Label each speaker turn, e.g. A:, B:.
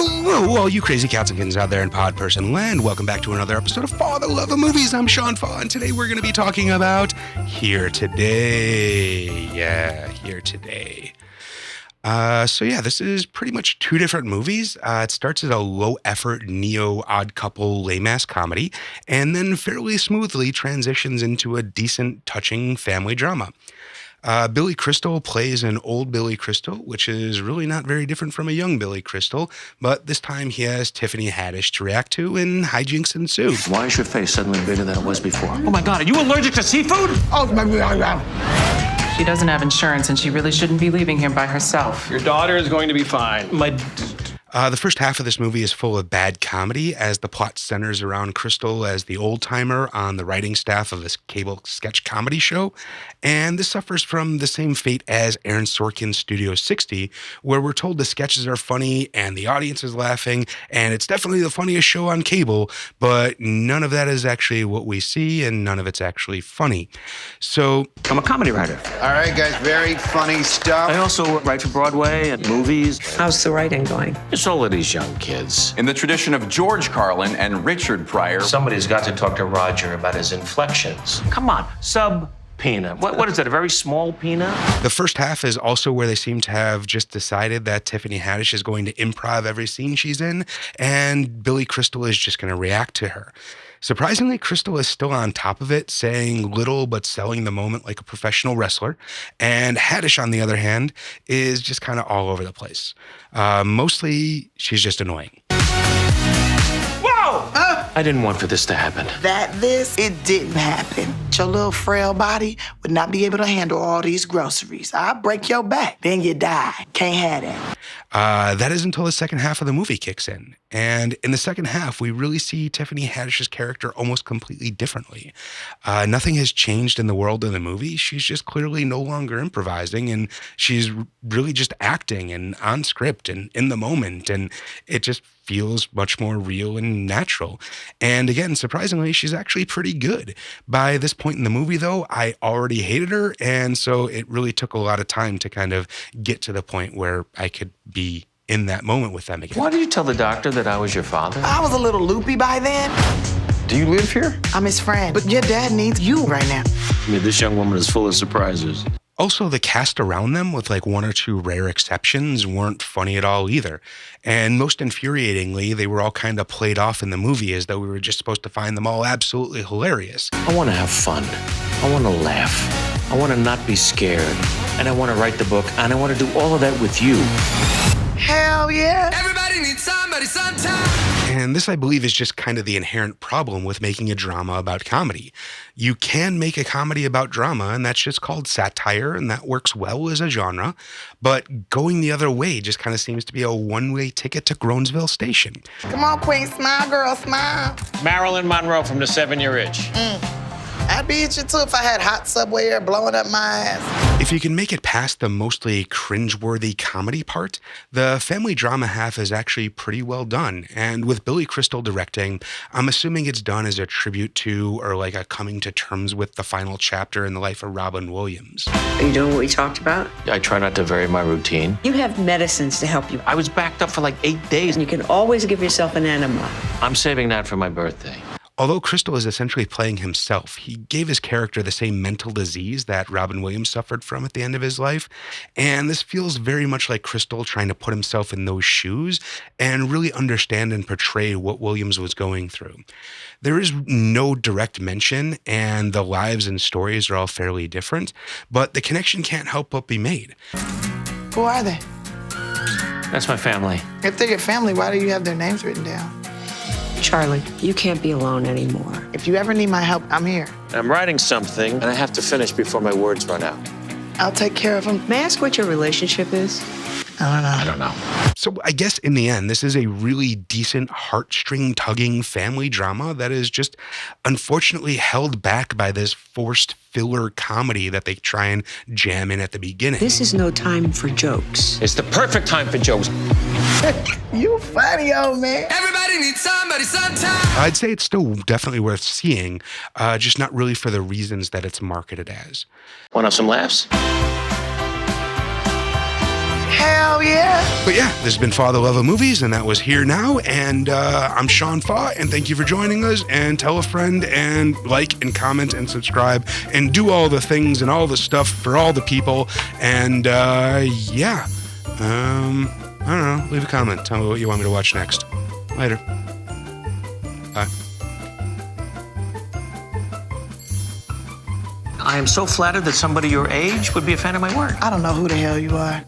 A: Hello, all you crazy catsikins out there in pod person land. Welcome back to another episode of For the Love of Movies. I'm Sean Faw, and today we're going to be talking about Here Today. Yeah, Here Today. This is pretty much two different movies. It starts as a low-effort neo-odd couple lame-ass comedy, and then fairly smoothly transitions into a decent, touching family drama. Billy Crystal plays an old Billy Crystal, which is really not very different from a young Billy Crystal, but this time he has Tiffany Haddish to react to, and hijinks ensue.
B: Why is your face suddenly bigger than it was before? Oh my God, are you allergic to seafood?
C: She doesn't have insurance, and she really shouldn't be leaving here by herself.
B: Your daughter is going to be fine.
A: The first half of this movie is full of bad comedy as the plot centers around Crystal as the old-timer on the writing staff of this cable sketch comedy show. And this suffers from the same fate as Aaron Sorkin's Studio 60, where we're told the sketches are funny and the audience is laughing, and it's definitely the funniest show on cable, but none of that is actually what we see, and none of it's actually funny. So
B: I'm a comedy writer.
D: All right, guys, very funny stuff.
B: I also write for Broadway and movies.
C: How's the writing going?
B: It's all of these young kids.
E: In the tradition of George Carlin and Richard Pryor.
F: Somebody's got to talk to Roger about his inflections.
B: Come on, subpoena. What is that, a very small peanut?
A: the first half is also where they seem to have just decided that Tiffany Haddish is going to improv every scene she's in, and Billy Crystal is just going to react to her. Surprisingly, Crystal is still on top of it, saying little but selling the moment like a professional wrestler. And Haddish, on the other hand, is just kind of all over the place. Mostly, she's just annoying.
B: Whoa! I didn't want for this to happen.
G: It didn't happen. Your little frail body would not be able to handle all these groceries. I'll break your back, then you die. Can't have that.
A: That is until the second half of the movie kicks in. And in the second half, we really see Tiffany Haddish's character almost completely differently. Nothing has changed in the world of the movie. She's just clearly no longer improvising, and she's really just acting and on script and in the moment. And it just feels much more real and natural. And again, surprisingly, she's actually pretty good. By this point in the movie, though, I already hated her, and so it really took a lot of time to kind of get to the point where I could be in that moment with them again.
F: Why did you tell the doctor that I was your father?
G: I was a little loopy by then.
E: Do you live here?
G: I'm his friend, but your dad needs you right now.
B: I mean, this young woman is full of surprises.
A: Also, the cast around them, with like one or two rare exceptions, weren't funny at all either. And most infuriatingly, they were all kind of played off in the movie as though we were just supposed to find them all absolutely hilarious.
F: I want to have fun. I want to laugh. I want to not be scared. And I want to write the book, and I want to do all of that with you.
G: Hell yeah.
H: Everybody needs somebody sometime.
A: And this, I believe, is just kind of the inherent problem with making a drama about comedy. You can make a comedy about drama, and that's just called satire, and that works well as a genre. But going the other way just kind of seems to be a one-way ticket to Groansville Station.
G: Come on, Queen, smile, girl, smile.
B: Marilyn Monroe from the 7-Year Itch.
G: I'd be at you too if I had hot subway air blowing up my ass.
A: If you can make it past the mostly cringeworthy comedy part, the family drama half is actually pretty well done. And with Billy Crystal directing, I'm assuming it's done as a tribute to or like a coming to terms with the final chapter in the life of Robin Williams.
I: Are you doing what we talked about?
F: I try not to vary my routine.
I: You have medicines to help you.
F: I was backed up for like 8 days.
I: You can always give yourself an enema.
F: I'm saving that for my birthday.
A: Although Crystal is essentially playing himself, he gave his character the same mental disease that Robin Williams suffered from at the end of his life. And this feels very much like Crystal trying to put himself in those shoes and really understand and portray what Williams was going through. There is no direct mention, and the lives and stories are all fairly different, but the connection can't help but be made.
G: Who are they?
F: That's my family.
G: If they're your family, why do you have their names written down?
I: Charlie, you can't be alone anymore.
G: If you ever need my help, I'm here.
F: I'm writing something, and I have to finish before my words run out.
G: I'll take care of them.
I: May I ask what your relationship is?
G: I
F: don't know.
A: So I guess in the end, this is a really decent heartstring-tugging family drama that is just unfortunately held back by this forced filler comedy that they try and jam in at the beginning.
I: This is no time for jokes.
F: It's the perfect time for jokes.
G: You funny, old man.
H: Everybody needs somebody sometime.
A: I'd say it's still definitely worth seeing, just not really for the reasons that it's marketed as.
F: Want to have some laughs?
G: Hell yeah.
A: But yeah, this has been Father Love of Movies, and that was Here Now. And I'm Sean Fa, and thank you for joining us. And tell a friend, and like, and comment, and subscribe, and do all the things and all the stuff for all the people. And yeah, I don't know. Leave a comment. Tell me what you want me to watch next. Later. Bye.
F: I am so flattered that somebody your age would be a fan of my work.
G: I don't know who the hell you are.